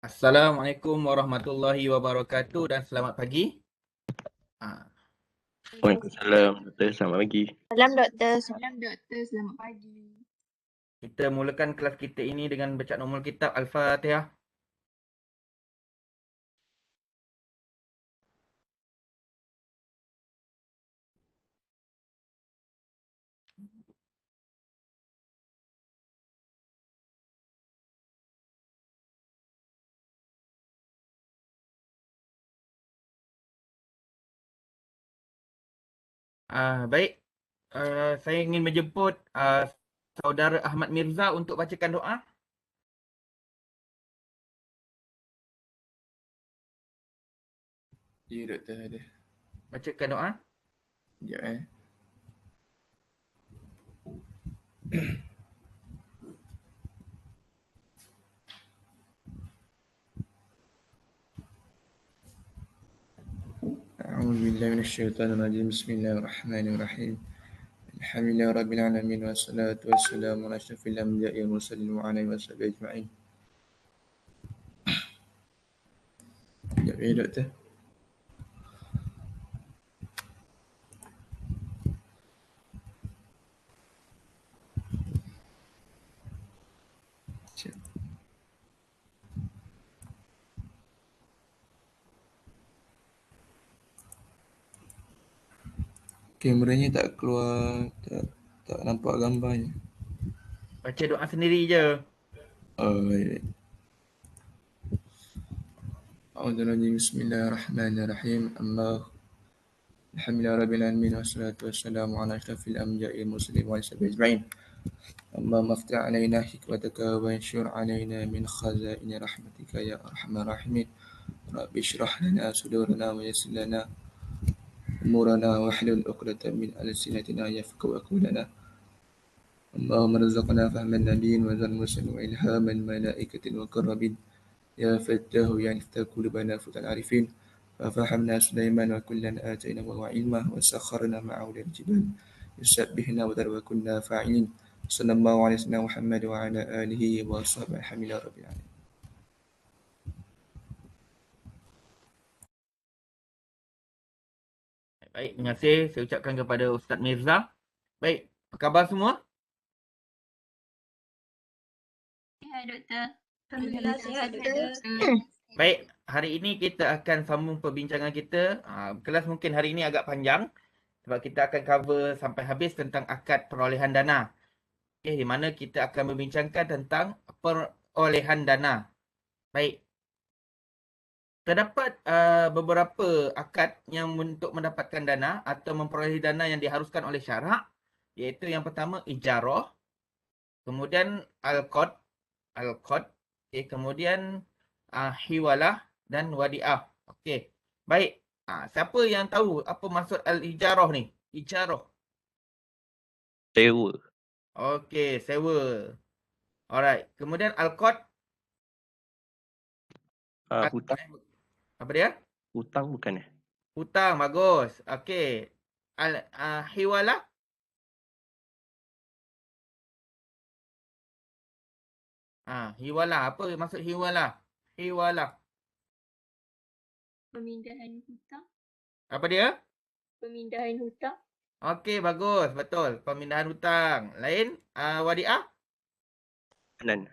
Assalamualaikum warahmatullahi wabarakatuh dan selamat pagi. Ah, Waalaikumsalam, doktor. Selamat pagi. Salam doktor. Salam doktor. Selamat pagi. Kita mulakan kelas kita ini dengan baca nomor kitab Al-Fatihah. Baik, saya ingin menjemput saudara Ahmad Mirza untuk bacakan doa. Ya, doktor ada. Bacakan doa. Sekejap أعوذ بالله من الشيطان الرجيم. بسم الله الرحمن الرحيم. الحمد لله رب العالمين والصلاة والسلام على أشرف الأنبياء والمرسلين وعلى آله وصحبه أجمعين. Sekejap ya, doktor. Sekejap. Kameranya tak keluar, tak nampak gambarnya. Baca doa sendiri je. Baik. A'udzubillahi Bismillahirrahmanirrahim. Alhamdulillah rabbil alamin wassalatu wassalamu ala asyrafil anbiya'i wal mursalin wa ala sahbihi ajma'in. اللهم افتح علينا حكمتك وانشر علينا من خزائن رحمتك يا أرحم الراحمين. رب اشرح لنا صدورنا ويسر لنا أمورنا واحلل عقدة من ألسنتنا يفقهوا قولنا. اللهم ارزقنا فهم النبيين وذل المرسلين وإلهام الملائكة المقربين يا فتاه يا مفتاح قلوبنا فتح العارفين. ففهمنا سليمان وكلا آتينا وهو علما وسخرنا معه للجبال يسبحنا وكنا فاعلين. صلى الله عليه وسلم محمد وعلى آله وصحبه الحمد لله رب العالمين. Baik, terima kasih saya ucapkan kepada Ustaz Mirza. Baik, apa khabar semua? Sihat doktor. Alhamdulillah sihat doktor. Baik, hari ini kita akan sambung perbincangan kita. Kelas mungkin hari ini agak panjang sebab kita akan cover sampai habis tentang akad perolehan dana. Di mana kita akan membincangkan tentang perolehan dana. Baik. Terdapat beberapa akad yang untuk mendapatkan dana atau memperoleh dana yang diharuskan oleh syarak, iaitu yang pertama ijarah, kemudian al-qad, kemudian hiwalah dan wadiah. Okey. Baik. Siapa yang tahu apa maksud al-ijarah ni? Ijarah. Sewa. Okey, sewa. Alright. Kemudian al-qad. Hutang. Apa dia? Hutang bukan Hutang, bagus. Okey. Hiwalah. Hiwalah. Apa maksud hiwalah? Hiwalah. Pemindahan hutang. Apa dia? Pemindahan hutang. Okey, bagus. Betul. Pemindahan hutang. Lain? Wadiah? Simpanan.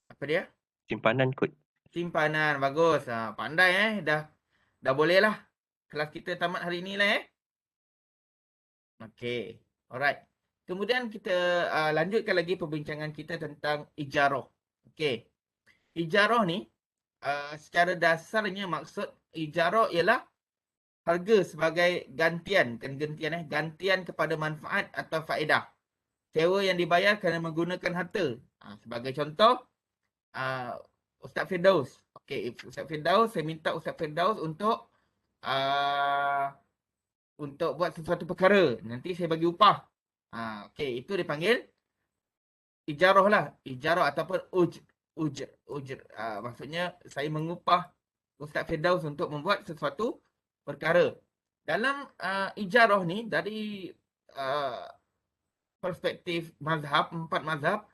Apa dia? Simpanan kot. Simpanan. Bagus. Pandai Dah boleh lah. Kelas kita tamat hari ni lah Okey. Alright. Kemudian kita lanjutkan lagi perbincangan kita tentang ijarah. Okey. Ijarah ni secara dasarnya maksud ijarah ialah harga sebagai gantian kepada manfaat atau faedah. Sewa yang dibayar kerana menggunakan harta. Sebagai contoh, Ustaz Firdaus. Okey, Ustaz Firdaus, saya minta Ustaz Firdaus untuk buat sesuatu perkara. Nanti saya bagi upah. Okey, itu dipanggil ijarah lah. Ijarah ataupun ujr. Maksudnya saya mengupah Ustaz Firdaus untuk membuat sesuatu perkara. Dalam ijarah ni dari perspektif mazhab, 4 mazhab,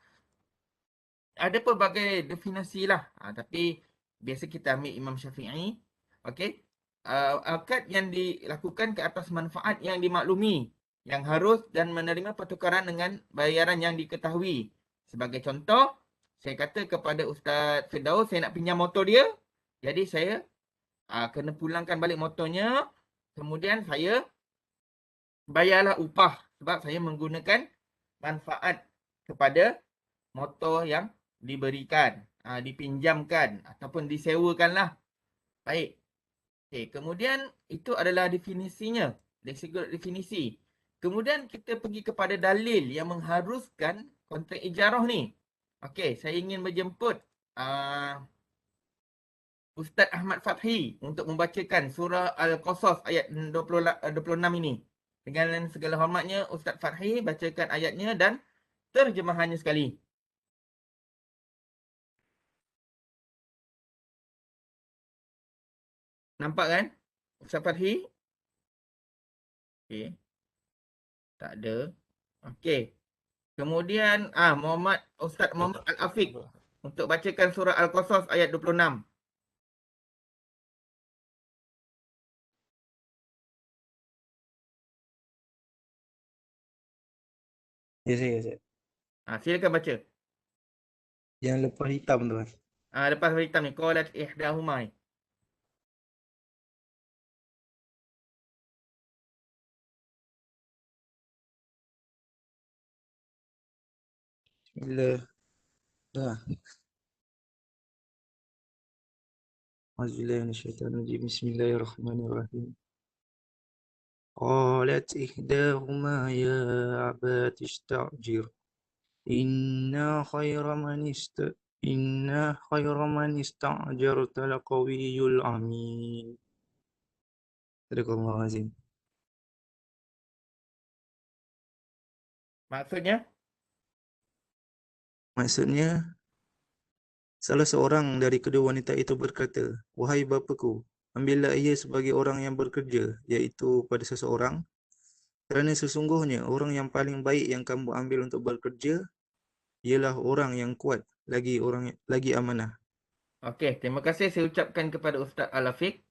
Ada pelbagai definisi lah. Tapi biasa kita ambil Imam Syafi'i. Okey. Akad yang dilakukan ke atas manfaat yang dimaklumi, yang harus dan menerima pertukaran dengan bayaran yang diketahui. Sebagai contoh, saya kata kepada Ustaz Firdaus, saya nak pinjam motor dia. Jadi saya kena pulangkan balik motornya. Kemudian saya bayarlah upah sebab saya menggunakan manfaat kepada motor yang diberikan, dipinjamkan ataupun disewakan lah. Baik. Okay, kemudian itu adalah definisinya. Dari segi definisi. Kemudian kita pergi kepada dalil yang mengharuskan kontrak ijarah ni. Okey, saya ingin menjemput Ustaz Ahmad Fathi untuk membacakan surah Al-Qasas ayat 26 ini. Dengan segala hormatnya, Ustaz Fathi bacakan ayatnya dan terjemahannya sekali. Nampak kan? Ustaz Fathi? Okey. Tak ada. Okey. Kemudian Ustaz Muhammad Al-Afiq untuk bacakan surah Al-Qasas ayat 26. Ya saya. Silakan baca. Yang lepas hitam tu kan. Lepas hitam ni, qalat ihdahuma. Bismillah. Dah. Auzubillahi minasyaitonir rajim. Bismillahirrahmanirrahim. Qalat ihdahuma ya abati istajir. Inna khayra man istajarta laqawiyyul amin. Sadaqallahul azim. Maksudnya, salah seorang dari kedua wanita itu berkata, "Wahai bapaku, ambillah ia sebagai orang yang bekerja, iaitu pada seseorang, kerana sesungguhnya orang yang paling baik yang kamu ambil untuk bekerja ialah orang yang kuat, lagi amanah." Okey, terima kasih saya ucapkan kepada Ustaz Al-Afiq.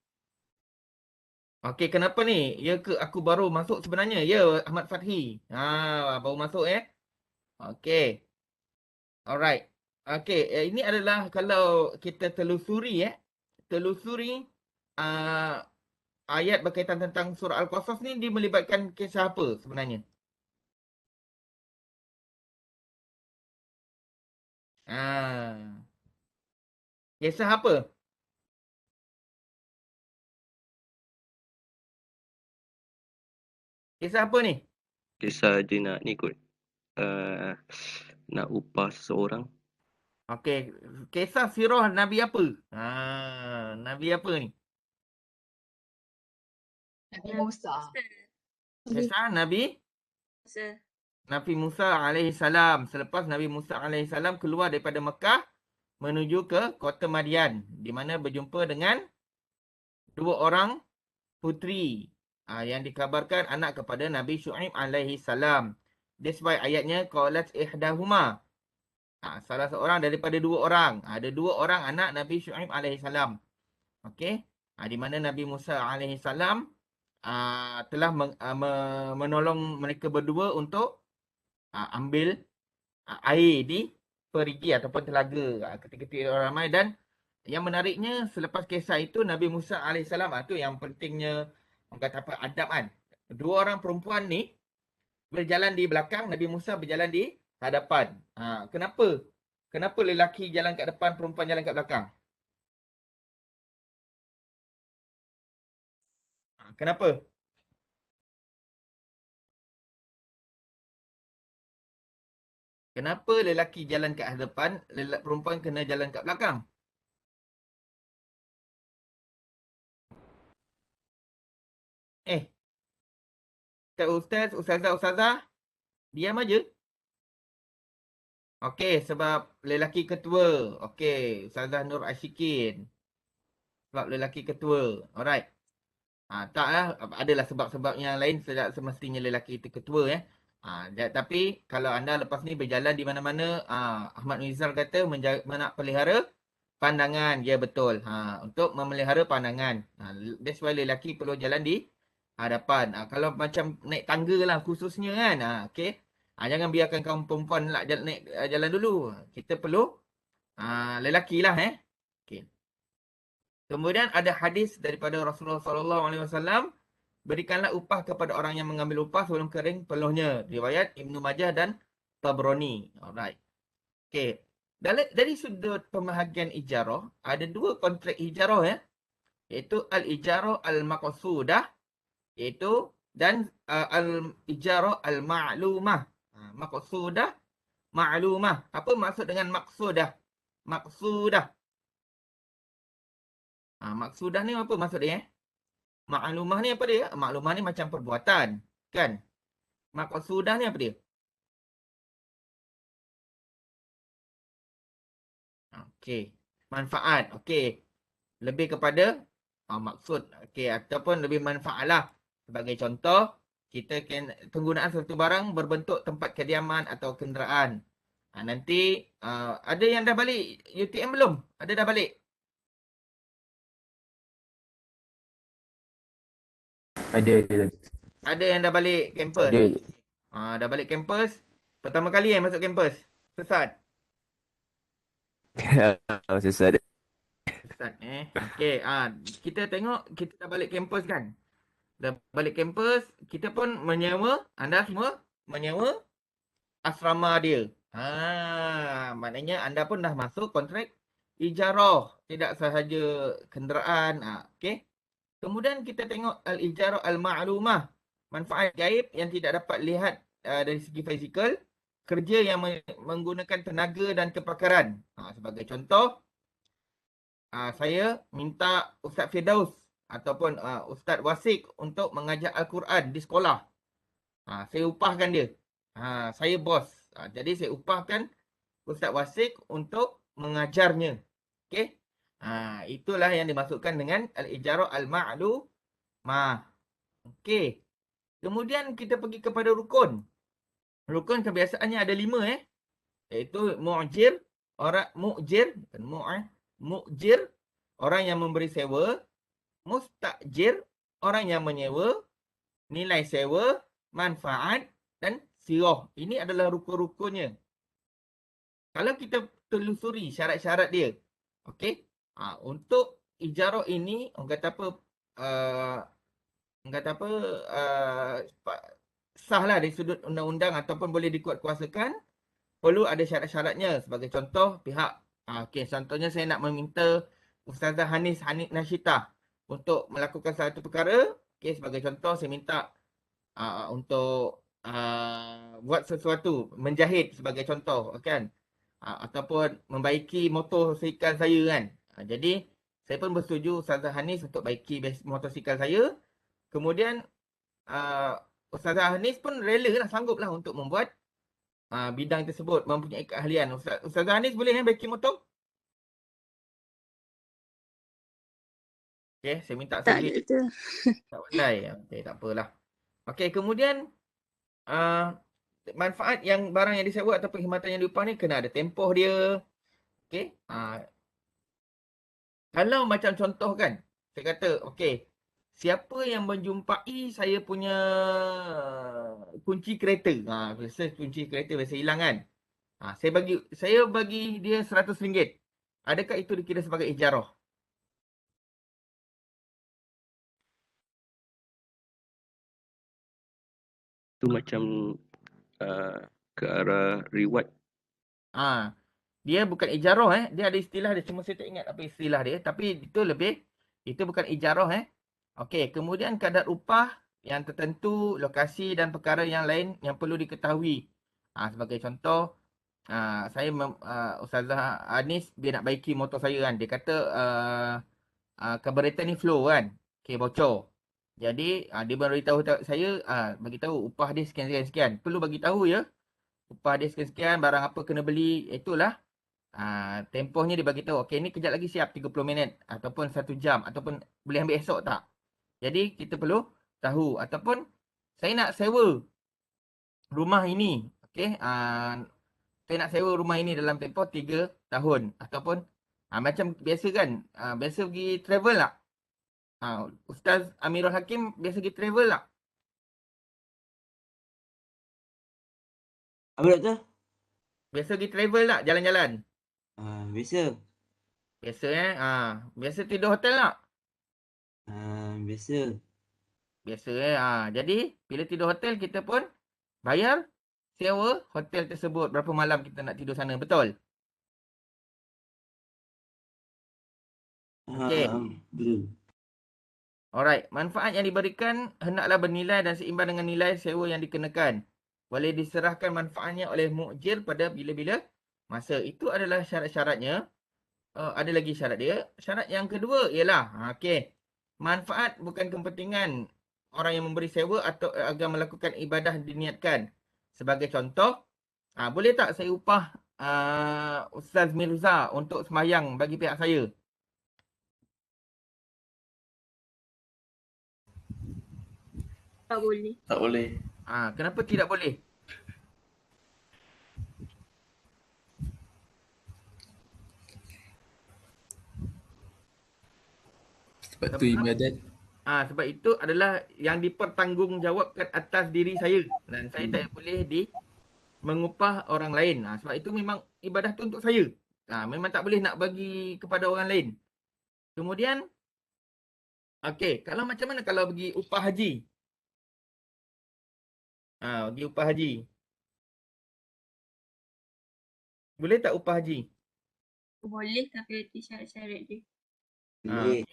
Okey, kenapa ni? Ya ke aku baru masuk sebenarnya? Ya, Ahmad Fathi. Baru masuk Okey. Alright. Okey, ini adalah kalau kita telusuri ayat berkaitan tentang surah Al-Qasas ni dia melibatkan kisah apa sebenarnya? Kisah apa? Kisah apa ni? Kisah dia nak ni kot. Nak upah seseorang. Okey, kisah sirah Nabi apa? Nabi apa ni? Nabi Musa. Kisah Nabi Musa alaihi salam. Selepas Nabi Musa alaihi salam keluar daripada Mekah menuju ke kota Madian, di mana berjumpa dengan dua orang puteri yang dikabarkan anak kepada Nabi Syuaib alaihi salam. Dia sebab ayatnya qalat ihdahuma. Salah seorang daripada dua orang. Ada dua orang anak Nabi Syuaib alaihi salam. Okey. Di mana Nabi Musa alaihi salam telah menolong mereka berdua untuk ambil air di perigi ataupun telaga ketika orang ramai. Dan yang menariknya selepas kisah itu Nabi Musa AS tu yang pentingnya orang kata apa adab kan. Dua orang perempuan ni berjalan di belakang, Nabi Musa berjalan di hadapan. Kenapa? Kenapa lelaki jalan kat depan, perempuan jalan kat belakang? Kenapa? Kenapa lelaki jalan kat hadapan, perempuan kena jalan kat belakang? Ustaz, ustazah, diam aja. Okey, sebab lelaki ketua. Okey, Ustazah Nur Ashikin. Sebab lelaki ketua. Alright. Tak lah, adalah sebab-sebab yang lain tidak semestinya lelaki itu ketua Tapi kalau anda lepas ni berjalan di mana-mana, Ahmad Nizar kata nak pelihara pandangan. Ya, betul. Untuk memelihara pandangan. That's why lelaki perlu jalan di hadapan. Kalau macam naik tangga lah khususnya kan. Okay. Jangan biarkan kaum perempuan nak naik jalan dulu. Kita perlu lelaki lah. Okay. Kemudian ada hadis daripada Rasulullah SAW. Berikanlah upah kepada orang yang mengambil upah sebelum kering peluhnya. Riwayat Ibnu Majah dan Tabrani. Alright. Okay. Dari sudut pembahagian ijarah, ada dua kontrak ijarah iaitu al-ijarah al-maqsudah dan al-ijarah al-ma'lumah. Maqsudah, ma'lumah. Apa maksud dengan maqsudah? Maqsudah. Maqsudah ni apa maksud dia? Ma'lumah ni apa dia? Ma'lumah ni macam perbuatan, kan? Maqsudah ni apa dia? Okey. Manfaat. Okey. Lebih kepada maksud. Okey. Ataupun lebih manfaat lah. Sebagai contoh, penggunaan satu barang berbentuk tempat kediaman atau kenderaan. Nanti ada yang dah balik UTM belum? Ada dah balik? Ada yang dah balik kampus? Dah balik kampus. Pertama kali masuk kampus. Sesat. Sesat. Okey, kita tengok kita dah balik kampus kan. Dah balik kampus, kita pun menyewa, anda semua menyewa asrama dia. Maknanya anda pun dah masuk kontrak ijarah, tidak sahaja kenderaan. Okey. Kemudian kita tengok al-ijarah al-ma'lumah, manfaat gaib yang tidak dapat lihat dari segi fizikal, kerja yang menggunakan tenaga dan kepakaran. Sebagai contoh, saya minta Ustaz Firdaus ataupun Ustaz Wasik untuk mengajar Al-Quran di sekolah. Saya upahkan dia. Saya bos. Jadi saya upahkan Ustaz Wasik untuk mengajarnya. Okey. Itulah yang dimaksudkan dengan al-ijarah al-ma'lumah. Okey. Kemudian kita pergi kepada rukun. Rukun kebiasaannya ada 5 iaitu mu'jir, mu'jir, orang yang memberi sewa, mustajir, orang yang menyewa, nilai sewa, manfaat dan sirah. Ini adalah rukun-rukunnya. Kalau kita telusuri syarat-syarat dia, okey. Untuk ijarah ini, orang kata apa, sah lah dari sudut undang-undang ataupun boleh dikuatkuasakan, perlu ada syarat-syaratnya. Sebagai contoh, contohnya saya nak meminta Ustazah Hanis Nashitah untuk melakukan satu perkara. Sebagai contoh, saya minta untuk buat sesuatu, menjahit sebagai contoh, kan? Ataupun membaiki motosikal saya, kan? Jadi, saya pun bersetuju Ustazah Hanis untuk baiki motosikal saya. Kemudian, Ustazah Hanis pun rela lah, sanggup lah untuk membuat bidang tersebut, mempunyai keahlian. Ustazah Hanis boleh baiki motor? Okey, saya minta Tak sendiri. ada. Tak pandai. Okey, tak apalah. Okey, kemudian manfaat yang barang yang disewa atau perkhidmatan yang diupah ni kena ada tempoh dia. Okey. Kalau macam contoh kan, saya kata, okey, siapa yang menjumpai saya punya kunci kereta? Biasa kunci kereta biasa hilang kan? Saya bagi dia RM100. Adakah itu dikira sebagai ijarah? Tu macam ke arah reward. Dia bukan ijarah dia ada istilah dia, cuma saya tak ingat apa istilah dia, tapi itu bukan ijarah Okey, kemudian kadar upah yang tertentu, lokasi dan perkara yang lain yang perlu diketahui. Sebagai contoh, Ustazah Anis dia nak baiki motor saya kan, dia kata carburetor ni flow kan, bocor. Jadi dia beritahu saya, bagi tahu upah dia sekian. Perlu bagi tahu ya. Upah dia sekian, barang apa kena beli, itulah. Tempohnya dia bagi tahu. Okey, ni kejap lagi siap 30 minit ataupun 1 jam ataupun boleh ambil esok tak. Jadi kita perlu tahu. Ataupun saya nak sewa rumah ini. Okey, saya nak sewa rumah ini dalam tempoh 3 tahun ataupun macam biasa kan, biasa pergi travel tak? Ustaz Amirul Hakim biasa pergi travel tak? Apa doktor? Biasa pergi travel tak, jalan-jalan? Biasa. Biasa biasa tidur hotel tak? Biasa. Biasa jadi bila tidur hotel kita pun bayar sewa hotel tersebut berapa malam kita nak tidur sana, betul? Okey. Betul. Alright, manfaat yang diberikan hendaklah bernilai dan seimbang dengan nilai sewa yang dikenakan. Boleh diserahkan manfaatnya oleh mukjir pada bila-bila masa. Itu adalah syarat-syaratnya. Ada lagi syarat dia. Syarat yang kedua ialah, okey, manfaat bukan kepentingan orang yang memberi sewa atau agar melakukan ibadah diniatkan. Sebagai contoh, boleh tak saya upah Ustaz Mirza untuk sembahyang bagi pihak saya? Tak boleh. Tak boleh. Kenapa tidak boleh? Sebab tu ibadat. Sebab itu adalah yang dipertanggungjawabkan atas diri saya. Dan saya tak boleh mengupah orang lain. Sebab itu memang ibadah tu untuk saya. Memang tak boleh nak bagi kepada orang lain. Kemudian, okey, kalau macam mana kalau pergi upah haji? Pergi upah haji. Boleh tak upah haji? Boleh tapi ada syarat-syarat dia. Boleh.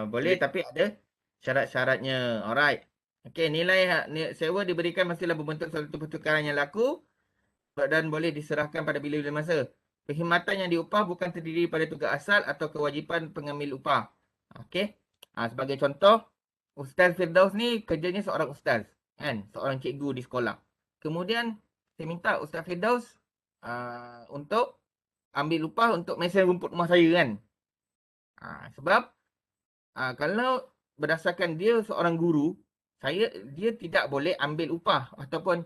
Boleh tapi ada syarat-syaratnya. Alright. Okey, nilai sewa diberikan mestilah berbentuk suatu pertukaran yang laku dan boleh diserahkan pada bila-bila masa. Perkhidmatan yang diupah bukan terdiri pada tugas asal atau kewajipan pengambil upah. Okey. Sebagai contoh, Ustaz Firdaus ni kerjanya seorang ustaz, kan? Seorang cikgu di sekolah. Kemudian saya minta Ustaz Firdaus untuk ambil upah untuk mesin rumput rumah saya, kan? Sebab kalau berdasarkan dia seorang guru, dia tidak boleh ambil upah ataupun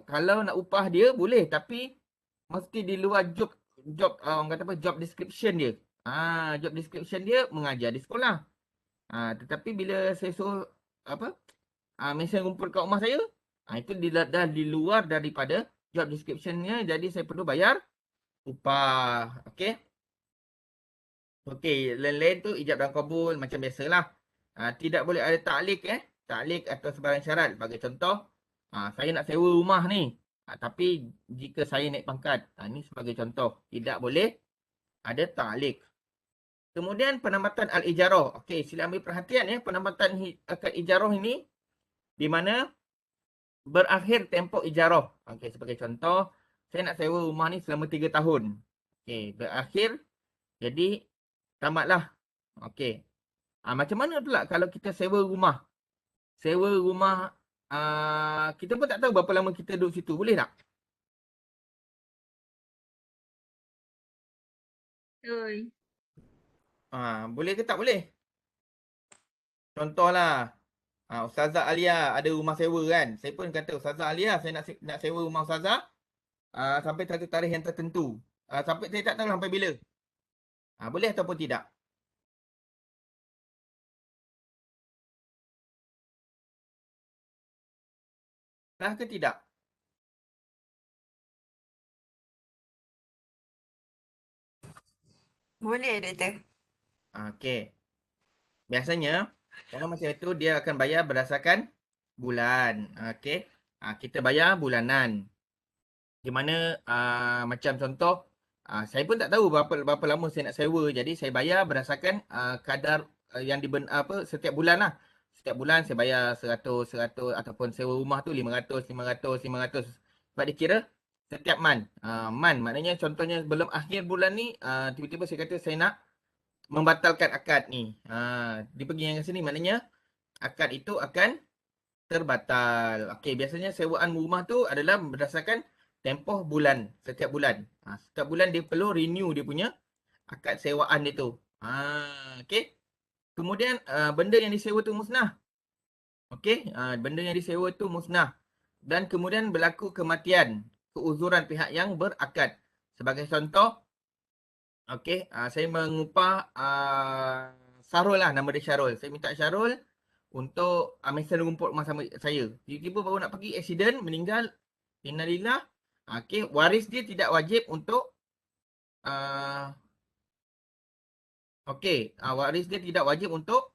kalau nak upah dia boleh tapi mesti di luar job orang kata apa, job description dia. Job description dia mengajar di sekolah. Tetapi bila saya suruh mesin rumput kat rumah saya, itu dah di luar daripada job description-nya, jadi saya perlu bayar upah. Okey. Okey, lain-lain tu ijab dan kabul macam biasalah. Tidak boleh ada ta'liq ta'liq atau sebarang syarat. Bagi contoh, saya nak sewa rumah ni. Tapi jika saya naik pangkat, ni sebagai contoh, tidak boleh ada ta'liq. Kemudian penambatan al-ijarah. Okey, sila ambil perhatian penambatan akad ijarah ini di mana berakhir tempoh ijarah. Okey, sebagai contoh, saya nak sewa rumah ni selama 3 tahun. Okey, berakhir jadi tamatlah. Okey. Macam mana pula kalau kita sewa rumah? Sewa rumah kita pun tak tahu berapa lama kita duduk situ. Boleh tak? Betul. Boleh ke tak boleh? Contohlah, Ustazah Alia ada rumah sewa, kan? Saya pun kata, Ustazah Alia, saya nak sewa rumah Ustazah sampai satu tarikh yang tertentu. Sampai saya tak tahu sampai bila. Boleh ataupun tidak? Sah ke tidak? Boleh, doktor. Okey. Biasanya, orang macam itu dia akan bayar berdasarkan bulan. Okey. Kita bayar bulanan. Di mana macam contoh, saya pun tak tahu berapa lama saya nak sewa. Jadi saya bayar berdasarkan kadar yang setiap bulan lah. Setiap bulan saya bayar 100 ataupun sewa rumah tu 500. Sebab dia kira setiap month. Maknanya contohnya belum akhir bulan ni, tiba-tiba saya kata saya nak membatalkan akad ni. Dia pergi yang sini, maknanya akad itu akan terbatal. Okey, biasanya sewaan rumah tu adalah berdasarkan tempoh bulan, setiap bulan. Setiap bulan dia perlu renew dia punya akad sewaan dia tu. Okey. Kemudian benda yang disewa tu musnah. Okey, benda yang disewa tu musnah. dan kemudian berlaku kematian, keuzuran pihak yang berakad. Sebagai contoh, okey, saya mengupah Syarul lah, nama dia Syarul. Saya minta Syarul untuk mesin rumput rumah sama saya. Tiba-tiba baru nak pergi, accident, meninggal. Innalillah. Okey, waris dia tidak wajib untuk waris dia tidak wajib untuk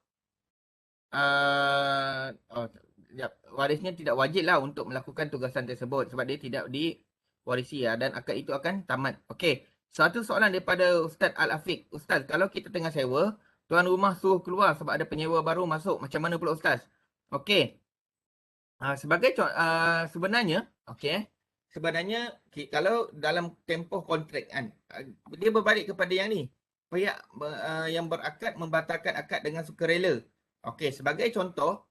warisnya tidak wajib lah untuk melakukan tugasan tersebut sebab dia tidak diwarisi dan akad itu akan tamat. Okey, satu soalan daripada Ustaz Al-Afiq. Ustaz, kalau kita tengah sewa, tuan rumah suruh keluar sebab ada penyewa baru masuk, macam mana pula Ustaz? Okey, sebenarnya, sebenarnya kalau dalam tempoh kontrak kan, dia berbalik kepada yang ni, pihak yang berakad membatalkan akad dengan sukarela. Okey, sebagai contoh,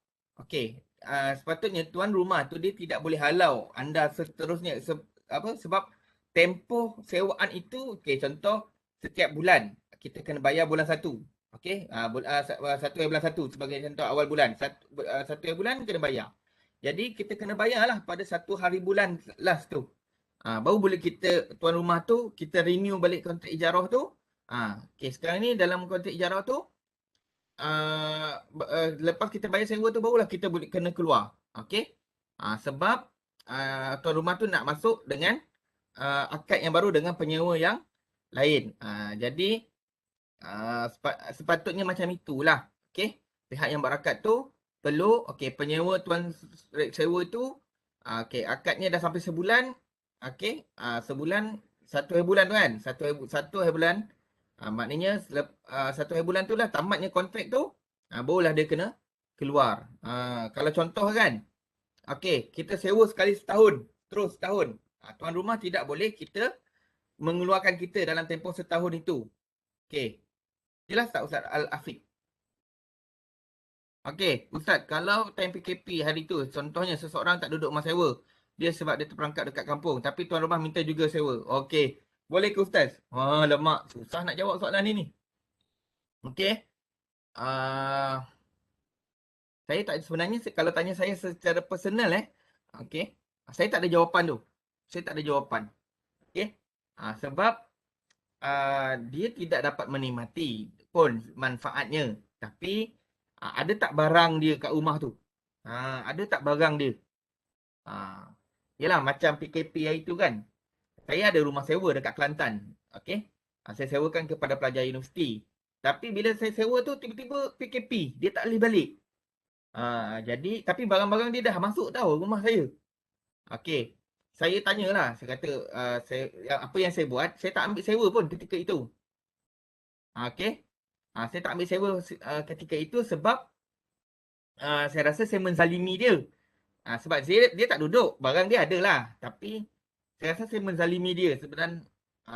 sepatutnya tuan rumah tu dia tidak boleh halau anda seterusnya sebab tempoh sewaan itu, contoh setiap bulan kita kena bayar bulan 1. Bulan 1 sebagai contoh awal bulan. 1 bulan kena bayar. Jadi kita kena bayarlah pada 1 hari bulan last tu. Baru boleh tuan rumah tu kita renew balik kontrak ijarah tu. Sekarang ni dalam kontrak ijarah tu lepas kita bayar sewa tu barulah kita boleh kena keluar. Sebab tuan rumah tu nak masuk dengan akad yang baru dengan penyewa yang lain. Jadi sepatutnya macam itulah. Pihak yang berakad tu perlu penyewa tuan sewa tu akadnya dah sampai sebulan. Sebulan 1 hari bulan tu kan. 1 hari bulan. Maknanya 1 hari bulan tu lah tamatnya kontrak tu, barulah dia kena keluar. Kalau contoh kan, kita sewa sekali setahun, terus setahun. Tuan rumah tidak boleh kita mengeluarkan kita dalam tempoh setahun itu. Jelas tak Ustaz Al-Afiq? Ustaz, kalau time PKP hari tu, contohnya seseorang tak duduk rumah sewa, dia sebab dia terperangkap dekat kampung, tapi tuan rumah minta juga sewa. Boleh ke Ustaz? Lemak, susah nak jawab soalan ni. Saya tak, sebenarnya kalau tanya saya secara personal saya tak ada jawapan tu. Saya tak ada jawapan. Sebab dia tidak dapat menikmati pun manfaatnya. Tapi ada tak barang dia kat rumah tu? Ada tak barang dia? Yelah macam PKP hari tu kan. Saya ada rumah sewa dekat Kelantan. Saya sewakan kepada pelajar universiti. Tapi bila saya sewa tu tiba-tiba PKP, dia tak boleh balik. Jadi tapi barang-barang dia dah masuk tahu rumah saya. Saya tanyalah, saya kata apa yang saya buat, saya tak ambil sewa pun ketika itu. Saya tak ambil sewa ketika itu sebab saya rasa saya menzalimi dia. Sebab dia tak duduk, barang dia ada lah. Tapi saya rasa saya menzalimi dia sebenarnya.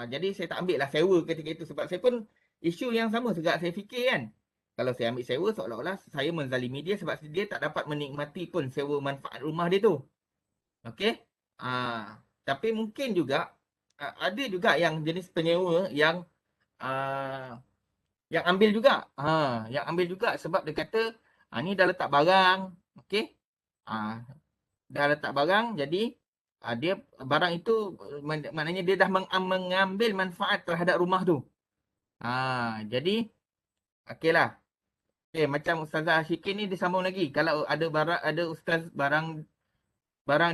Jadi saya tak ambil lah sewa ketika itu sebab saya pun isu yang sama juga saya fikir kan. Kalau saya ambil sewa seolah-olah saya menzalimi dia sebab dia tak dapat menikmati pun sewa manfaat rumah dia tu. Tapi mungkin juga ada juga yang jenis penyewa yang ambil juga. Yang ambil juga sebab dia kata ni dah letak barang. Dah letak barang jadi dia barang itu maknanya dia dah mengambil manfaat terhadap rumah tu. Jadi okeylah. Macam Ustazah Ashikin ni dia sambung lagi. Kalau ada barang, ada ustaz barang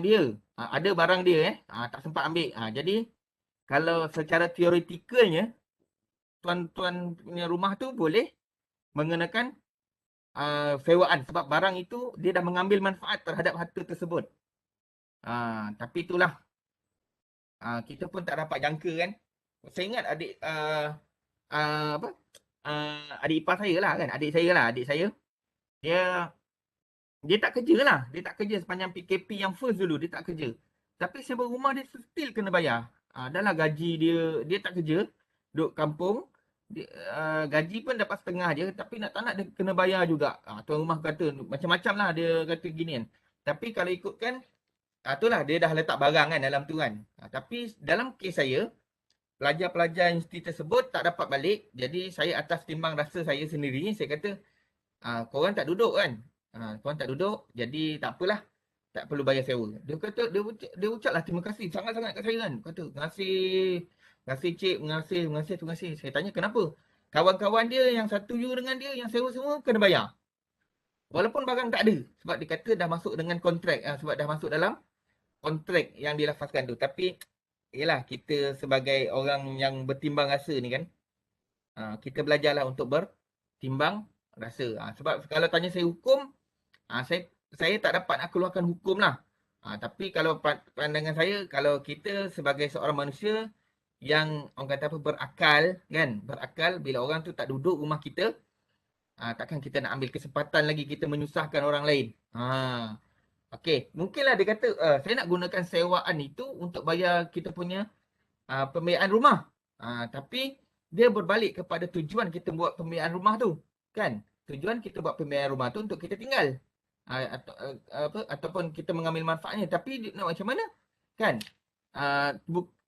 dia, ada barang dia tak sempat ambil. Jadi kalau secara teoretikalnya tuan punya rumah tu boleh mengenakan sewaan sebab barang itu dia dah mengambil manfaat terhadap harta tersebut. Tapi itulah kita pun tak dapat jangka kan. Saya ingat adik adik ipar saya lah kan, adik saya dia tak kerja lah, dia tak kerja sepanjang PKP yang first dulu, dia tak kerja. Tapi sewa rumah dia still kena bayar. Dah lah gaji dia tak kerja, duduk kampung, gaji pun dapat setengah je, tapi tak nak dia kena bayar juga. Tuan rumah kata macam-macam lah, dia kata gini kan. Tapi kalau ikutkan itulah dia dah letak barang kan dalam tu kan. Tapi dalam kes saya, pelajar-pelajar universiti tersebut tak dapat balik. Jadi saya atas timbang rasa saya sendiri, saya kata korang tak duduk kan. Korang tak duduk, jadi tak apalah. tak perlu bayar sewa. Dia kata, dia ucaplah terima kasih sangat-sangat kat saya kan. Kata, terima kasih cik, terima kasih. Saya tanya kenapa? Kawan-kawan dia yang satu you dengan dia, yang sewa semua kena bayar. Walaupun barang tak ada. Sebab dia kata dah masuk dengan kontrak. Sebab dah masuk dalam kontrak yang dilafazkan tu. Tapi, yelah, kita sebagai orang yang bertimbang rasa ni kan, kita belajarlah untuk bertimbang rasa. Sebab kalau tanya saya hukum, saya tak dapat nak keluarkan hukum lah. Tapi kalau pandangan saya, kalau kita sebagai seorang manusia yang orang kata apa berakal kan, berakal bila orang tu tak duduk rumah kita, takkan kita nak ambil kesempatan lagi kita menyusahkan orang lain. Okey, mungkinlah dia kata saya nak gunakan sewaan itu untuk bayar kita punya pembiayaan rumah. Tapi dia berbalik kepada tujuan kita buat pembiayaan rumah tu, kan? Tujuan kita buat pembiayaan rumah tu untuk kita tinggal. Ataupun kita mengambil manfaatnya. Tapi nak macam mana? Kan?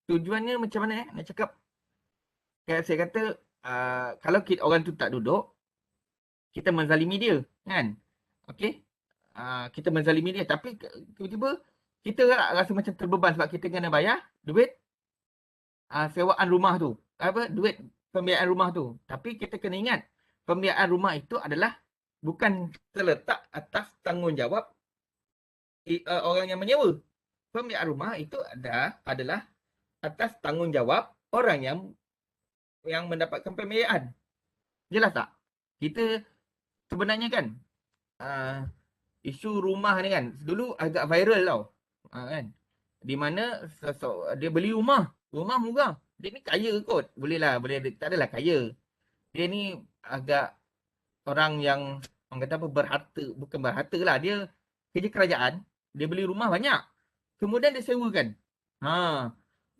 Tujuannya macam mana nak cakap? Saya kata kalau orang tu tak duduk, kita menzalimi dia, kan? Okey? Kita menzalimi dia, tapi tiba-tiba kita rasa macam terbeban sebab kita kena bayar duit sewaan rumah tu. Duit pembiayaan rumah tu. Tapi kita kena ingat, pembiayaan rumah itu adalah bukan terletak atas tanggungjawab orang yang menyewa. Pembiayaan rumah itu adalah atas tanggungjawab orang yang mendapatkan pembiayaan. Jelas tak? Kita sebenarnya kan isu rumah ni kan dulu agak viral tau. Kan? Di mana dia beli rumah murah. Dia ni kaya kot. Boleh tak adalah kaya. Dia ni agak orang yang orang kata apa berharta, bukan berharta lah. Dia kerja kerajaan, dia beli rumah banyak. Kemudian dia sewakan.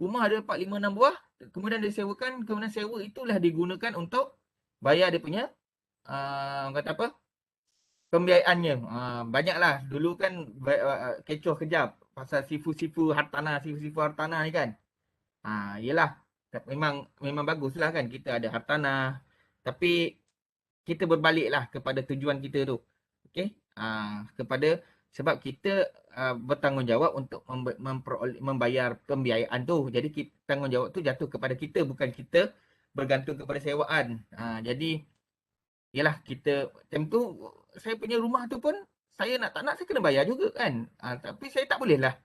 Rumah ada 4, 5, 6 buah, kemudian dia sewakan, kemudian sewa itulah digunakan untuk bayar dia punya orang kata apa? Pembiayaannya. Banyaklah dulu kan kecoh kejap pasal sifu-sifu hartanah ni kan. Yelah, memang baguslah kan kita ada hartanah, tapi kita berbaliklah kepada tujuan kita tu. Okey? Sebab kita bertanggungjawab untuk membayar pembiayaan tu. Jadi tanggungjawab tu jatuh kepada kita, bukan kita bergantung kepada sewaan. Jadi yelah, kita time tu saya punya rumah tu pun saya nak tak nak saya kena bayar juga kan. Tapi saya tak bolehlah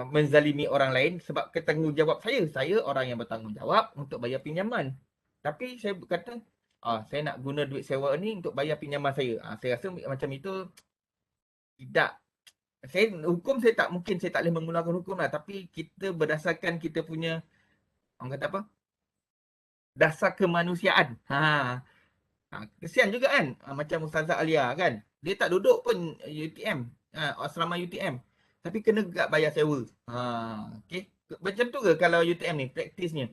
menzalimi orang lain sebab ketanggungjawab saya orang yang bertanggungjawab untuk bayar pinjaman. Tapi saya kata saya nak guna duit sewa ni untuk bayar pinjaman saya. Saya rasa macam itu tidak. Saya tak boleh mengeluarkan hukum lah. Tapi kita berdasarkan kita punya orang kata apa? Dasar kemanusiaan. Kesian juga kan. Macam Ustazah Alia kan. Dia tak duduk pun UTM. Asrama UTM. Tapi kena juga bayar sewa. Okay. Macam tu ke kalau UTM ni praktisnya?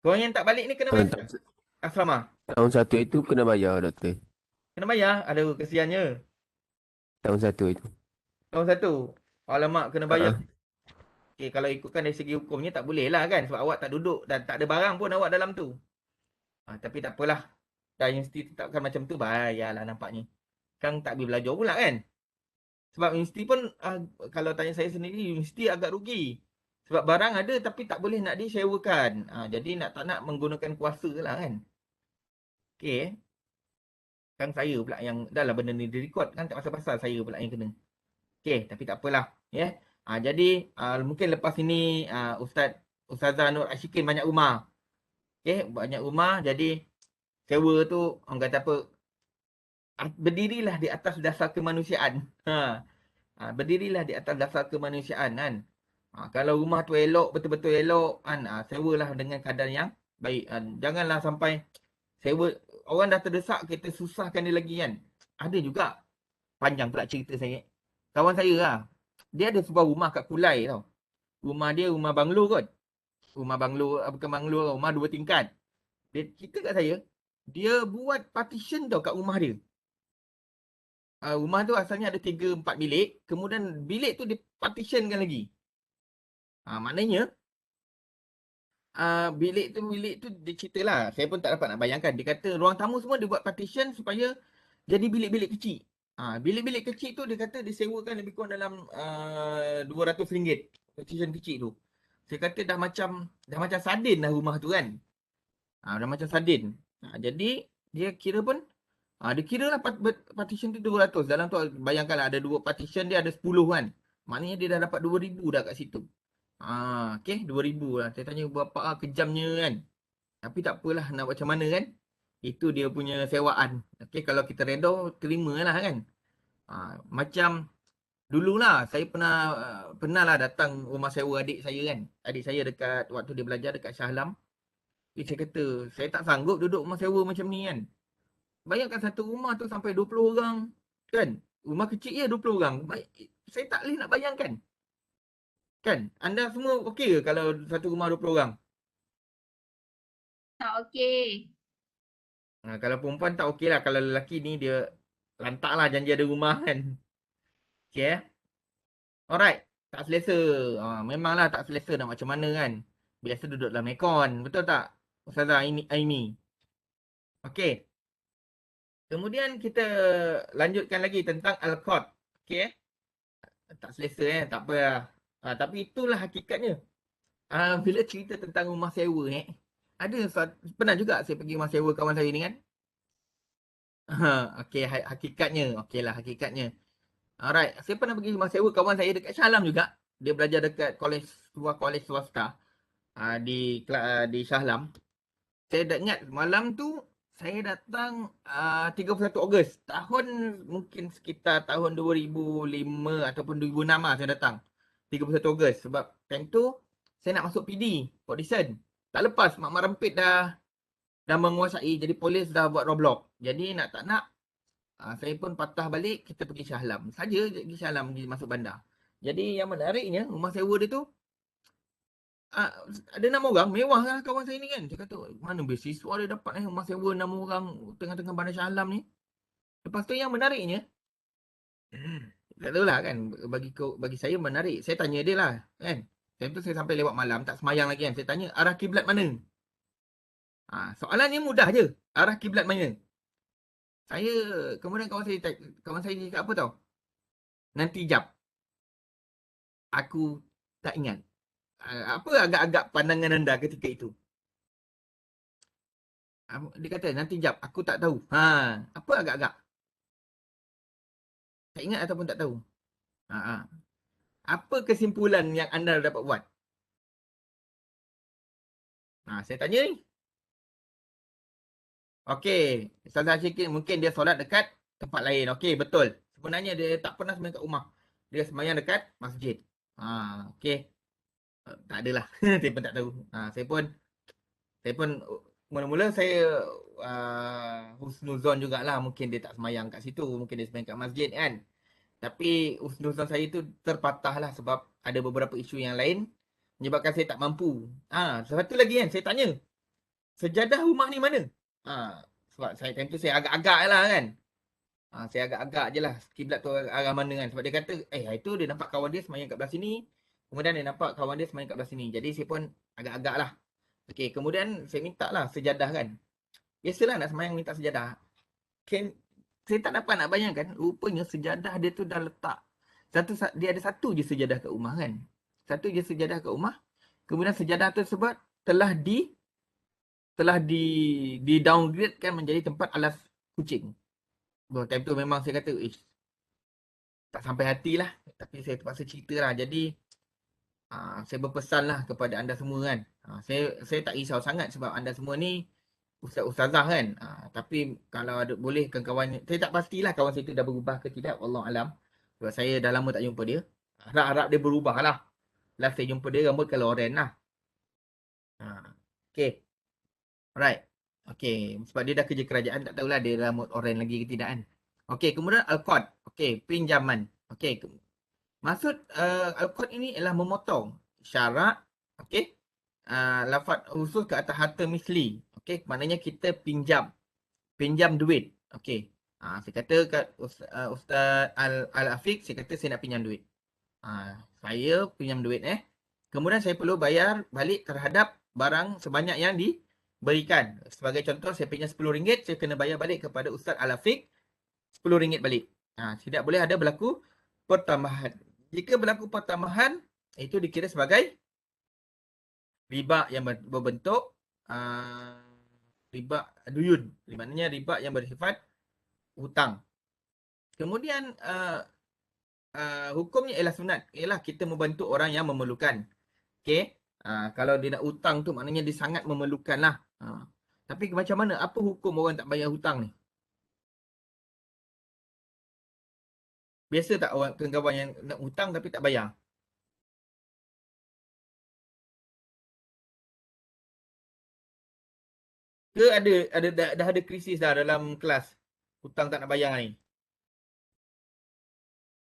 Korang yang tak balik ni kena bayar asrama? Tahun 1 itu kena bayar, doktor. Kena bayar? Aduh, kesiannya. Tahun 1 itu. Tahun 1? Alamak, kena bayar. Okay, kalau ikutkan dari segi hukumnya tak boleh lah kan. Sebab awak tak duduk dan tak ada barang pun awak dalam tu. Tapi tak apalah. Dah universiti tetapkan macam tu, bayarlah nampaknya. Sekarang tak boleh belajar pula kan. Sebab universiti pun, kalau tanya saya sendiri, universiti agak rugi. Sebab barang ada tapi tak boleh nak disewakan. Jadi tak nak menggunakan kuasa lah kan. Okay. Sekarang saya pula yang, dah lah benda ni direkod kan, tak pasal-pasal saya pula yang kena. Okay, tapi tak apalah. Ya. Jadi, mungkin lepas ini, Ustazah Nur Ashikin banyak rumah. Okay, banyak rumah. Jadi, sewa tu, orang kata apa, berdirilah di atas dasar kemanusiaan. Berdirilah di atas dasar kemanusiaan kan. Kalau rumah tu elok, betul-betul elok kan, sewalah dengan keadaan yang baik kan. Janganlah sampai sewa, orang dah terdesak, kita susahkan dia lagi kan. Ada juga, panjang pula cerita saya. Kawan saya lah, dia ada sebuah rumah kat Kulai tau. Rumah dia rumah banglo kot. Rumah banglo, bukan banglo, rumah 2 tingkat. Dia cerita kat saya, dia buat partition tau kat rumah dia. Rumah tu asalnya ada 3-4 bilik. Kemudian bilik tu dia partitionkan lagi. Maknanya bilik tu dia cerita lah. Saya pun tak dapat nak bayangkan. Dia kata ruang tamu semua dia buat partition supaya jadi bilik-bilik kecil. Bilik-bilik kecil tu dia kata disewakan lebih kurang dalam RM200. Partition kecil tu. Saya kata dah macam sardin lah rumah tu kan. Dah macam sardin. Jadi dia kira pun dia kira lah partition tu 200. Dalam tu bayangkanlah ada 2 partition dia ada 10 kan. Maknanya dia dah dapat 2,000 dah kat situ. Okay, 2,000 lah. Saya tanya berapa kejamnya kan. Tapi tak apalah, nak macam mana kan. Itu dia punya sewaan. Okay, kalau kita redor, terimalah kan. Macam dululah, saya pernah lah datang rumah sewa adik saya kan. Adik saya dekat, waktu dia belajar dekat Shah Alam. Saya kata, saya tak sanggup duduk rumah sewa macam ni kan. Bayangkan satu rumah tu sampai 20 orang. Kan? Rumah kecil je 20 orang. Saya tak boleh nak bayangkan. Kan? Anda semua okey ke kalau satu rumah 20 orang? Tak okey. Kalau perempuan tak okey lah. Kalau lelaki ni dia lantak lah janji ada rumah kan. Okay. Alright. Tak selesa. Memanglah tak selesa nak macam mana kan. Biasa duduk dalam aircon. Betul tak? Ustazah Aimi. Okey. Kemudian kita lanjutkan lagi tentang Al-Qad. Okey. Tak selesa tak apa lah. Tapi itulah hakikatnya. Bila cerita tentang rumah sewa pernah juga saya pergi rumah sewa kawan saya ni kan. Okey, hakikatnya. Okey lah hakikatnya. Alright, saya pernah pergi rumah sewa kawan saya dekat Shah Alam juga. Dia belajar dekat sebuah kolej swasta di Shah Alam. Saya dah ingat malam tu saya datang 31 Ogos. Tahun mungkin sekitar tahun 2005 ataupun 2006 lah saya datang. 31 Ogos. Sebab time tu saya nak masuk PD, audition. Tak lepas, Mak Rempit dah menguasai. Jadi polis dah buat roadblock. Jadi nak tak nak, saya pun patah balik, kita pergi Shah Alam. Saja pergi Shah Alam, pergi masuk bandar. Jadi yang menariknya, rumah sewa dia tu, ada 6 orang, mewah lah kawan saya ni kan. Saya kata, mana beasiswa dia dapat rumah sewa 6 orang tengah-tengah bandar Shah Alam ni. Lepas tu yang menariknya, tak tahu lah kan, bagi saya menarik. Saya tanya dia lah kan. Time tu saya sampai lewat malam, tak semayang lagi kan. Saya tanya, arah kiblat mana? Soalannya mudah je. Arah kiblat mana? Kemudian kawan saya cakap apa tau? Nanti jap. Aku tak ingat. Apa agak-agak pandangan anda ketika itu? Dia kata, nanti jap. Aku tak tahu. Apa agak-agak? Tak ingat ataupun tak tahu? Apa kesimpulan yang anda dapat buat? Saya tanya ni. Okey, Ustazah Syakir mungkin dia solat dekat tempat lain. Okey, betul. Sebenarnya dia tak pernah sembahyang kat rumah. Dia sembahyang dekat masjid. Okey. Tak adalah. Saya pun tak tahu. Saya pun mula-mula saya husnuzon jugalah. Mungkin dia tak sembahyang kat situ. Mungkin dia sembahyang kat masjid kan. Tapi husnuzon saya tu terpatah lah sebab ada beberapa isu yang lain menyebabkan saya tak mampu. Satu lagi kan, saya tanya, sejadah rumah ni mana? Sebab time tu saya agak-agak lah kan. Saya agak-agak je lah kiblat tu arah mana kan. Sebab dia kata, itu dia nampak kawan dia semayang kat belah sini. Kemudian dia nampak kawan dia semayang kat belah sini. Jadi saya pun agak-agak lah. Okay, kemudian saya minta lah sejadah kan. Biasalah nak semayang minta sejadah. Saya tak dapat nak bayangkan, rupanya sejadah dia tu dah letak. Dia ada satu je sejadah kat rumah kan. Satu je sejadah kat rumah. Kemudian sejadah tersebut telah di downgrade kan menjadi tempat alas kucing. Time tu memang saya kata, tak sampai hati lah. Tapi saya terpaksa cerita lah. Jadi, saya berpesan lah kepada anda semua kan. Saya tak risau sangat sebab anda semua ni ustazah kan. Tapi kalau ada boleh kawan, saya tak pastilah kawan saya tu dah berubah ke tidak. Wallahualam. Sebab saya dah lama tak jumpa dia. Harap-harap dia berubah lah. Last saya jumpa dia rambut kalau oren lah. Okay. Alright. Okay. Sebab dia dah kerja kerajaan. Tak tahulah dia rambut oren lagi ke tidak kan. Okay. Kemudian Al-Qad. Okay. Pinjaman. Okay. Maksud Al-Qad ini ialah memotong syarak. Okay. Lafaz khusus ke atas harta misli. Okay. Maknanya kita pinjam duit. Okay. Saya kata kat Ustaz Al-Afiq, saya kata saya nak pinjam duit. Saya pinjam duit Kemudian saya perlu bayar balik terhadap barang sebanyak yang diberikan. Sebagai contoh, saya pinjam RM10, saya kena bayar balik kepada Ustaz Al-Afiq RM10 balik. Tidak boleh ada berlaku pertambahan. Jika berlaku pertambahan, itu dikira sebagai riba yang berbentuk riba duyun. Maknanya riba yang bersifat hutang. Kemudian hukumnya ialah sunat. Ialah kita membantu orang yang memerlukan. Okey. Kalau dia nak hutang tu maknanya dia sangat memerlukan lah. Tapi macam mana? Apa hukum orang tak bayar hutang ni? Biasa tak orang kawan yang nak hutang tapi tak bayar? Ke dah ada krisis dah dalam kelas hutang tak nak bayar ni?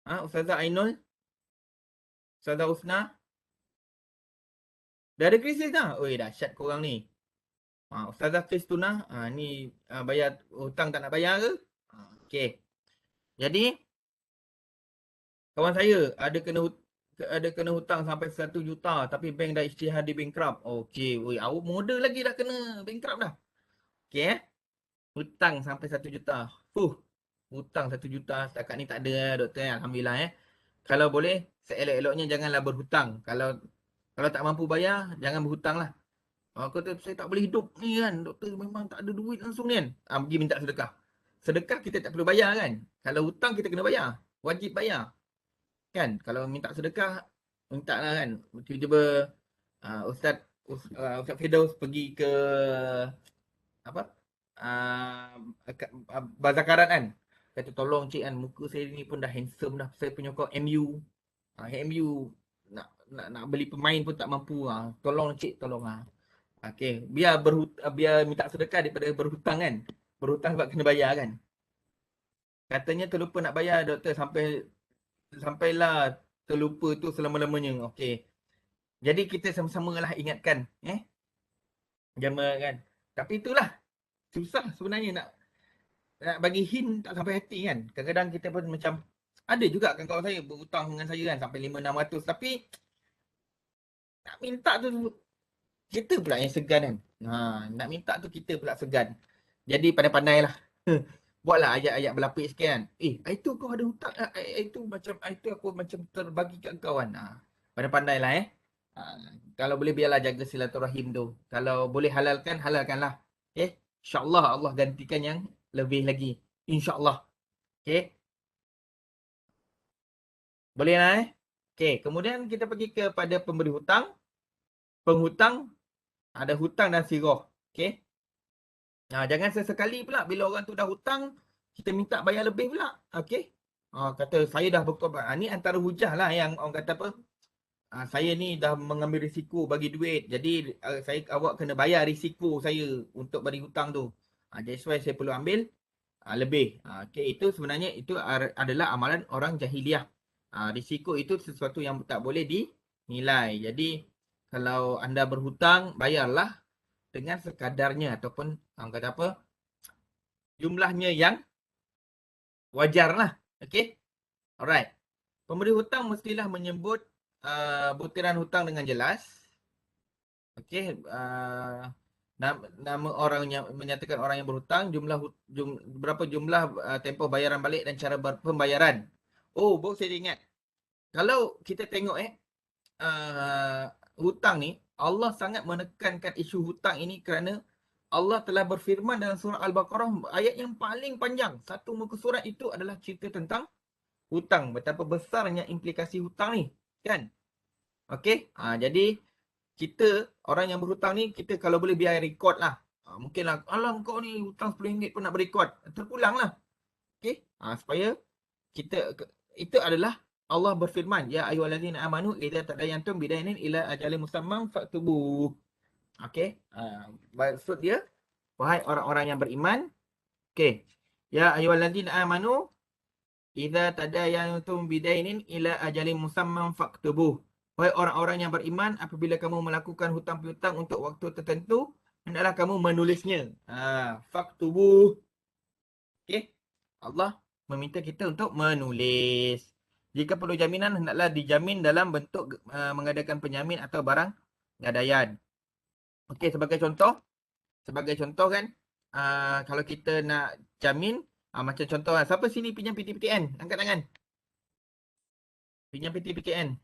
Ustazah Ainul? Ustazah Husna? Dah ada krisis dah? Oi, dahsyat korang ni. Ustazah Kristuna, ni bayar hutang tak nak bayar ke? Okey. Jadi, kawan saya ada kena hutang sampai 1 juta tapi bank dah isytihar di bankrupt. Okey, oi, awak muda lagi dah kena bankrupt dah. Okey hutang sampai 1 juta. Hutang 1 juta setakat ni tak ada doktor. Alhamdulillah Kalau boleh seelok-eloknya janganlah berhutang. Kalau tak mampu bayar, jangan berhutang lah. Aku kata saya tak boleh hidup ni kan. Doktor memang tak ada duit langsung ni kan. Pergi minta sedekah. Sedekah kita tak perlu bayar kan. Kalau hutang kita kena bayar. Wajib bayar. Kan? Kalau minta sedekah, minta lah kan. Tiba-tiba Ustaz Firdaus pergi ke bazakaran kan. Kata tolong cik kan, muka saya ni pun dah handsome dah. Saya penyokong MU. MU nak beli pemain pun tak mampu. Tolong cik, tolong Okey, biar minta sedekah daripada berhutang kan. Berhutang sebab kena bayar kan. Katanya terlupa nak bayar doktor sampailah terlupa tu selama-lamanya. Okey. Jadi kita sama-sama lah ingatkan jemaah kan. Tapi itulah susah sebenarnya nak bagi hint tak sampai hati kan. Kadang-kadang kita pun macam ada juga kawan-kawan saya berhutang dengan saya kan sampai 500-600 tapi nak minta tu kita pula yang segan kan. Nak minta tu kita pula segan. Jadi pandai-pandailah. Buatlah ayat-ayat berlapis sikit kan. Itu kau ada hutang. Itu aku macam terbagi kat kau kan. Pandai-pandailah kalau boleh biarlah jaga silaturahim tu. Kalau boleh halalkanlah. InsyaAllah Allah gantikan yang lebih lagi. InsyaAllah. Boleh lah kemudian kita pergi kepada pemberi hutang. Penghutang. Ada hutang dan sirah. Jangan sesekali pula bila orang tu dah hutang, kita minta bayar lebih pula. Kata saya dah berkorban. Ni antara hujah lah yang orang kata apa. Saya ni dah mengambil risiko bagi duit. Jadi awak kena bayar risiko saya untuk bagi hutang tu. That's why saya perlu ambil lebih. Itu sebenarnya itu adalah amalan orang jahiliah. Risiko itu sesuatu yang tak boleh dinilai. Jadi kalau anda berhutang, bayarlah dengan sekadarnya ataupun orang kata apa, jumlahnya yang wajar lah. Alright. Pemberi hutang mestilah menyebut butiran hutang dengan jelas. Nama orang yang menyatakan orang yang berhutang, berapa jumlah tempoh bayaran balik dan cara pembayaran. Baru saya ingat. Kalau kita tengok hutang ni, Allah sangat menekankan isu hutang ini kerana Allah telah berfirman dalam surah Al-Baqarah ayat yang paling panjang. Satu muka surat itu adalah cerita tentang hutang. Betapa besarnya implikasi hutang ni. Kan? Jadi kita orang yang berhutang ni, kita kalau boleh biar rekod lah. Mungkinlah, alah kau ni hutang RM10 pun nak berrekod. Terpulang lah. Supaya kita, itu adalah Allah berfirman, ya ayyuhallazina amanu idza tadayantum bidainin ila ajalin musamman faktubuh. Maksud dia, wahai orang-orang yang beriman, ya ayyuhallazina amanu idza tadayantum bidainin ila ajalin musamman faktubuh. Wahai orang-orang yang beriman, apabila kamu melakukan hutang piutang untuk waktu tertentu, hendaklah kamu menulisnya. Faktubuh. Allah meminta kita untuk menulis. Jika perlu jaminan, hendaklah dijamin dalam bentuk mengadakan penjamin atau barang gadaian. Okey, sebagai contoh kan, kalau kita nak jamin, macam contoh lah, siapa sini pinjam PTPTN? Angkat tangan. Pinjam PTPTN.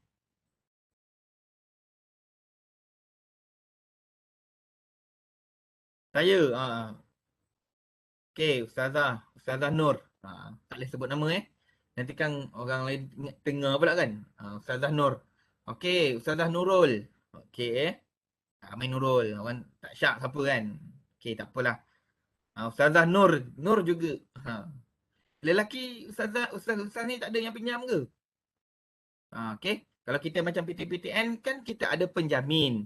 Saya, okey, Ustazah Nur. Tak boleh sebut nama Nanti kan orang lain dengar pula kan. Ustazah Nur. Okey, Ustazah Nurul. Okey main Nurul. Orang tak syak siapa kan. Okey, tak apalah. Ustazah Nur juga. Lelaki ustaz ni tak ada yang pinjam ke? Okey. Kalau kita macam PTPTN kan kita ada penjamin.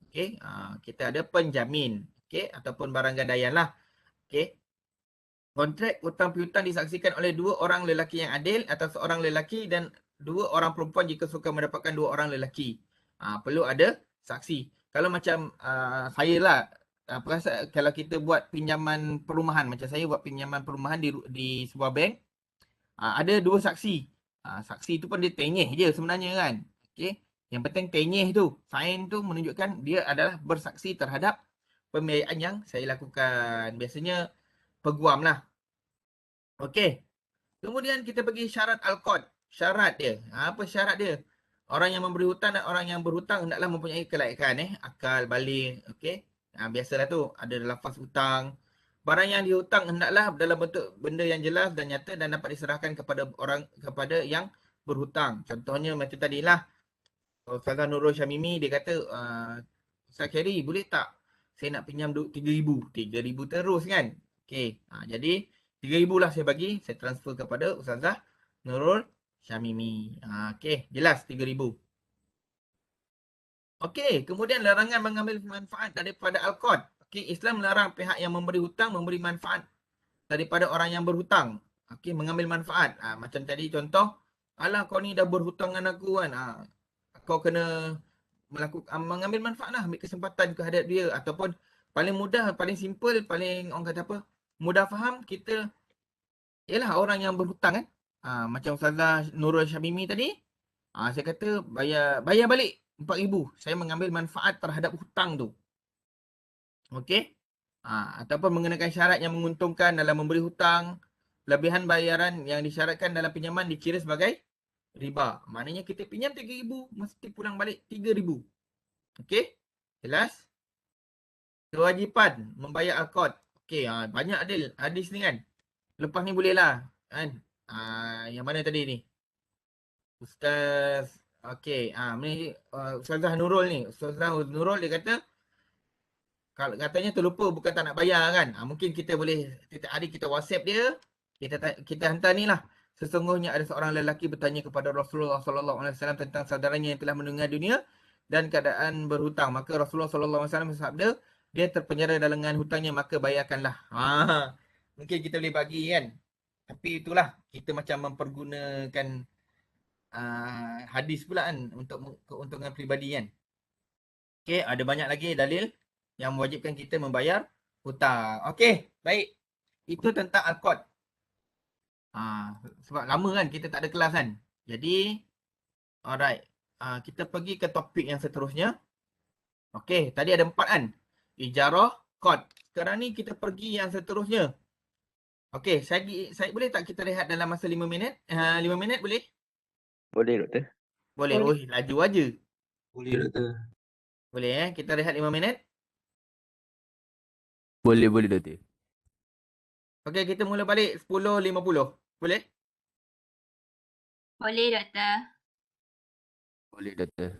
Okey. Kita ada penjamin. Okey. Ataupun barang gadaian lah. Okey. Kontrak hutang piutang disaksikan oleh 2 orang lelaki yang adil atau seorang lelaki dan 2 orang perempuan jika suka mendapatkan 2 orang lelaki. Perlu ada saksi. Kalau macam saya lah, kalau kita buat pinjaman perumahan, macam saya buat pinjaman perumahan di sebuah bank, ada 2 saksi. Saksi tu pun dia tenyeh je sebenarnya kan. Okey. Yang penting tenyeh tu, sign tu menunjukkan dia adalah bersaksi terhadap pembiayaan yang saya lakukan. Biasanya peguam lah. Okey. Kemudian kita pergi syarat al-qad. Syarat dia. Apa syarat dia? Orang yang memberi hutang dan orang yang berhutang hendaklah mempunyai kelaikan akal, balik. Okey. Biasalah tu ada lafaz hutang. Barang yang dihutang hendaklah dalam bentuk benda yang jelas dan nyata dan dapat diserahkan kepada yang berhutang. Contohnya macam tadilah Ustazah Nurul Syamimi dia kata, Ustaz Khairy boleh tak saya nak pinjam 3,000. 3,000 terus kan. Okey. Jadi 3,000 lah saya bagi, saya transfer kepada Ustazah Nurul Syamimi. Okey, jelas 3,000. Okey, kemudian larangan mengambil manfaat daripada al-qad. Okey, Islam melarang pihak yang memberi hutang memberi manfaat daripada orang yang berhutang. Okey, mengambil manfaat. Macam tadi contoh, alah kau ni dah berhutang dengan aku kan. Kau kena mengambil manfaat lah, ambil kesempatan kehadap dia. Ataupun paling mudah, paling simple, paling orang kata apa, mudah faham, kita ialah orang yang berhutang kan. Macam Ustazah Nurul Syamimi tadi, saya kata bayar balik 4,000. Saya mengambil manfaat terhadap hutang tu. Okey. Ataupun mengenakan syarat yang menguntungkan dalam memberi hutang. Lebihan bayaran yang disyaratkan dalam pinjaman dikira sebagai riba. Maknanya kita pinjam 3,000, mesti pulang balik 3,000. Okey. Jelas? Kewajipan membayar al-qad. Okey, banyak hadis ni kan. Lepas ni boleh lah kan. Yang mana tadi ni? Ustaz, okey, ni Ustazah Nurul ni. Ustazah Nurul dia kata, kalau katanya terlupa bukan tak nak bayar kan. Mungkin kita boleh, setiap hari kita WhatsApp dia, kita hantar ni lah. Sesungguhnya ada seorang lelaki bertanya kepada Rasulullah SAW tentang saudaranya yang telah meninggal dunia dan keadaan berhutang. Maka Rasulullah SAW bersabda, dia terpenjara dengan hutangnya, maka bayarkanlah. Mungkin kita boleh bagi kan. Tapi itulah, kita macam mempergunakan hadis pula kan untuk keuntungan peribadi kan. Okey, ada banyak lagi dalil yang mewajibkan kita membayar hutang. Okey, baik. Itu tentang al-qad. Sebab lama kan kita tak ada kelas kan. Jadi, alright. Kita pergi ke topik yang seterusnya. Okey, tadi ada 4 kan. Ijarah, qad. Sekarang ni kita pergi yang seterusnya. Okey, saya boleh tak kita rehat dalam masa 5 minit? 5 minit boleh? Boleh, Doktor. Boleh. Boleh. Laju aja. Boleh doktor. Boleh kita rehat 5 minit? Boleh Doktor. Okey, kita mula balik 10.50. Boleh? Boleh, Doktor. Boleh Doktor.